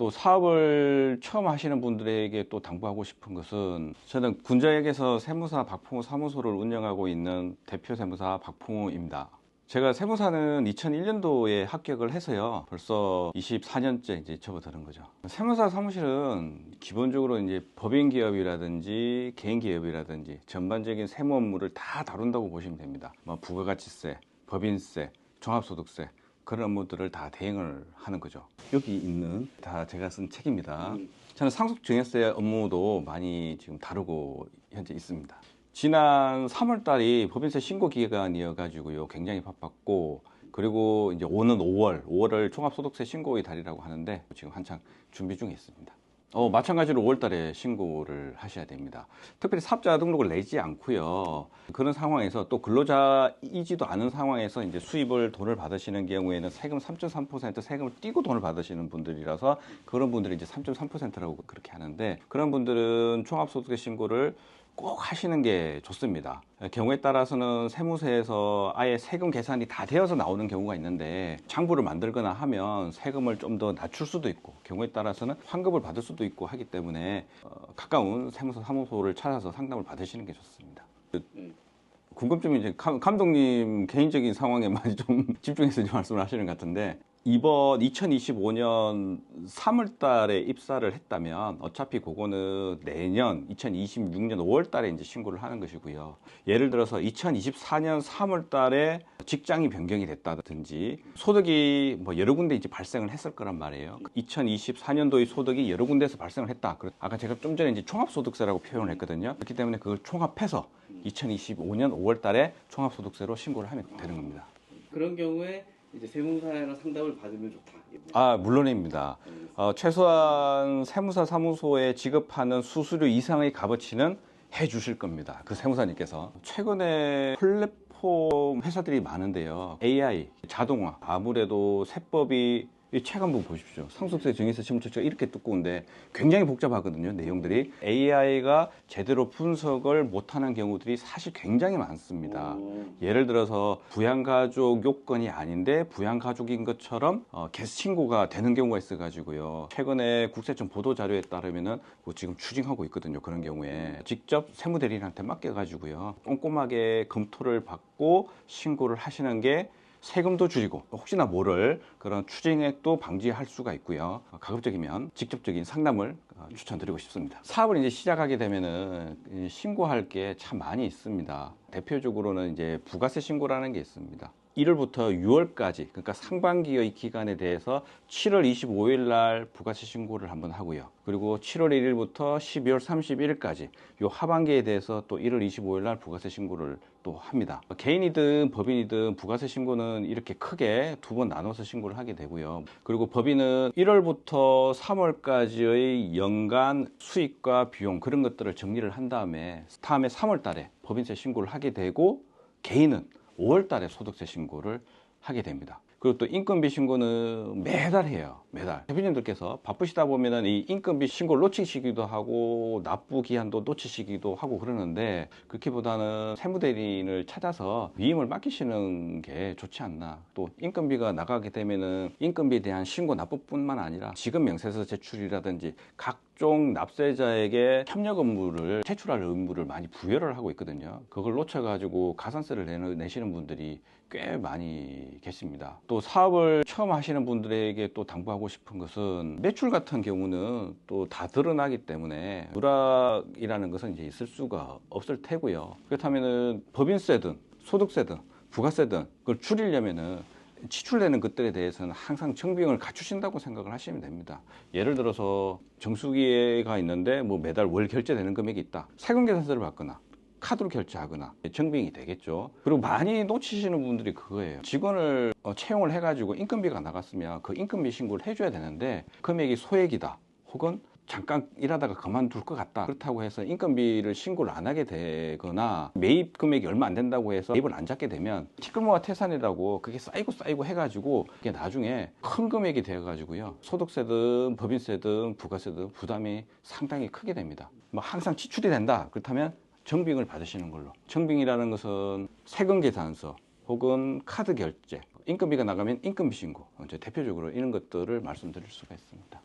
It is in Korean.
또 사업을 처음 하시는 분들에게 또 당부하고 싶은 것은, 저는 군자역에서 세무사 박풍우 사무소를 운영하고 있는 대표 세무사 박풍우입니다. 제가 세무사는 2001년도에 합격을 해서요, 벌써 24년째 이제 접어드는 거죠. 세무사 사무실은 기본적으로 이제 법인 기업이라든지 개인 기업이라든지 전반적인 세무 업무를 다 다룬다고 보시면 됩니다. 뭐 부가가치세, 법인세, 종합소득세, 그런 업무들을 다 대행을 하는 거죠. 여기 있는 다 제가 쓴 책입니다. 저는 상속증여세 업무도 많이 지금 다루고 현재 있습니다. 지난 3월 달이 법인세 신고 기간이어 가지고요, 굉장히 바빴고, 그리고 이제 오는 5월을 종합소득세 신고의 달이라고 하는데 지금 한창 준비 중에 있습니다. 마찬가지로 5월 달에 신고를 하셔야 됩니다. 특별히 사업자 등록을 내지 않고요, 그런 상황에서 또 근로자이지도 않은 상황에서 이제 수입을 돈을 받으시는 경우에는 세금 3.3% 세금을 떼고 돈을 받으시는 분들이라서, 그런 분들이 이제 3.3%라고 그렇게 하는데, 그런 분들은 종합소득세 신고를 꼭 하시는 게 좋습니다. 경우에 따라서는 세무서에서 아예 세금 계산이 다 되어서 나오는 경우가 있는데, 장부를 만들거나 하면 세금을 좀 더 낮출 수도 있고, 경우에 따라서는 환급을 받을 수도 있고 하기 때문에 가까운 세무서 사무소를 찾아서 상담을 받으시는 게 좋습니다. 궁금증이 이제 감독님 개인적인 상황에 많이 좀 집중해서 말씀을 하시는 것 같은데, 이번 2025년 3월 달에 입사를 했다면 어차피 그거는 내년 2026년 5월 달에 이제 신고를 하는 것이고요. 예를 들어서 2024년 3월 달에 직장이 변경이 됐다든지, 소득이 뭐 여러 군데 이제 발생을 했을 거란 말이에요. 2024년도의 소득이 여러 군데에서 발생을 했다. 아까 제가 좀 전에 이제 종합소득세라고 표현을 했거든요. 그렇기 때문에 그걸 총합해서 2025년 5월 달에 종합소득세로 신고를 하면 되는 겁니다. 그런 경우에 이제 세무사랑 상담을 받으면 좋다. 물론입니다. 최소한 세무사 사무소에 지급하는 수수료 이상의 값어치는 해 주실 겁니다. 그 세무사님께서. 최근에 플랫폼 회사들이 많은데요, AI, 자동화, 아무래도 세법이, 이 책 한번 보십시오. 상속세, 증여세, 신분처가 이렇게 두꺼운데 굉장히 복잡하거든요, 내용들이. AI가 제대로 분석을 못하는 경우들이 사실 굉장히 많습니다. 예를 들어서 부양가족 요건이 아닌데 부양가족인 것처럼 신고가 되는 경우가 있어 가지고요, 최근에 국세청 보도자료에 따르면은 뭐 지금 추징하고 있거든요. 그런 경우에 직접 세무대리인한테 맡겨 가지고요, 꼼꼼하게 검토를 받고 신고를 하시는 게 세금도 줄이고 혹시나 모를 그런 추징액도 방지할 수가 있고요. 가급적이면 직접적인 상담을 추천드리고 싶습니다. 사업을 이제 시작하게 되면은 신고할 게 참 많이 있습니다. 대표적으로는 이제 부가세 신고라는 게 있습니다. 1월부터 6월까지, 그러니까 상반기의 기간에 대해서 7월 25일 날 부가세 신고를 한번 하고요. 그리고 7월 1일부터 12월 31일까지 요 하반기에 대해서 또 1월 25일 날 부가세 신고를 또 합니다. 개인이든 법인이든 부가세 신고는 이렇게 크게 두 번 나눠서 신고를 하게 되고요. 그리고 법인은 1월부터 3월까지의 연간 수익과 비용, 그런 것들을 정리를 한 다음에 3월 달에 법인세 신고를 하게 되고, 개인은 5월 달에 소득세 신고를 하게 됩니다. 그리고 또 인건비 신고는 매달 해요. 매달. 대표님들께서 바쁘시다 보면은 이 인건비 신고를 놓치시기도 하고 납부 기한도 놓치시기도 하고 그러는데, 그렇기보다는 세무대리인을 찾아서 위임을 맡기시는 게 좋지 않나. 또 인건비가 나가게 되면은 인건비에 대한 신고 납부뿐만 아니라 지급 명세서 제출이라든지 각종 납세자에게 협력 업무를 제출할 의무를 많이 부여를 하고 있거든요. 그걸 놓쳐가지고 가산세를 내시는 분들이 꽤 많이 계십니다. 또 사업을 처음 하시는 분들에게 또 당부하고 싶은 것은, 매출 같은 경우는 또 다 드러나기 때문에 누락이라는 것은 이제 있을 수가 없을 테고요. 그렇다면은 법인세든 소득세든 부가세든 그걸 줄이려면은 지출되는 것들에 대해서는 항상 정비용을 갖추신다고 생각을 하시면 됩니다. 예를 들어서 정수기가 있는데 뭐 매달 월 결제되는 금액이 있다. 세금 계산서를 받거나 카드로 결제하거나 정비용이 되겠죠. 그리고 많이 놓치시는 분들이 그거예요. 직원을 채용을 해가지고 인건비가 나갔으면 그 인건비 신고를 해줘야 되는데, 금액이 소액이다, 혹은 잠깐 일하다가 그만둘 것 같다, 그렇다고 해서 인건비를 신고를 안 하게 되거나 매입 금액이 얼마 안 된다고 해서 매입을 안 잡게 되면 티끌모아 태산이라고 그게 쌓이고 해가지고 그게 나중에 큰 금액이 되어가지고요, 소득세든 법인세든 부가세든 부담이 상당히 크게 됩니다. 뭐 항상 지출이 된다, 그렇다면 정비용을 받으시는 걸로. 정비용이라는 것은 세금 계산서 혹은 카드 결제, 인건비가 나가면 인건비 신고, 대표적으로 이런 것들을 말씀드릴 수가 있습니다.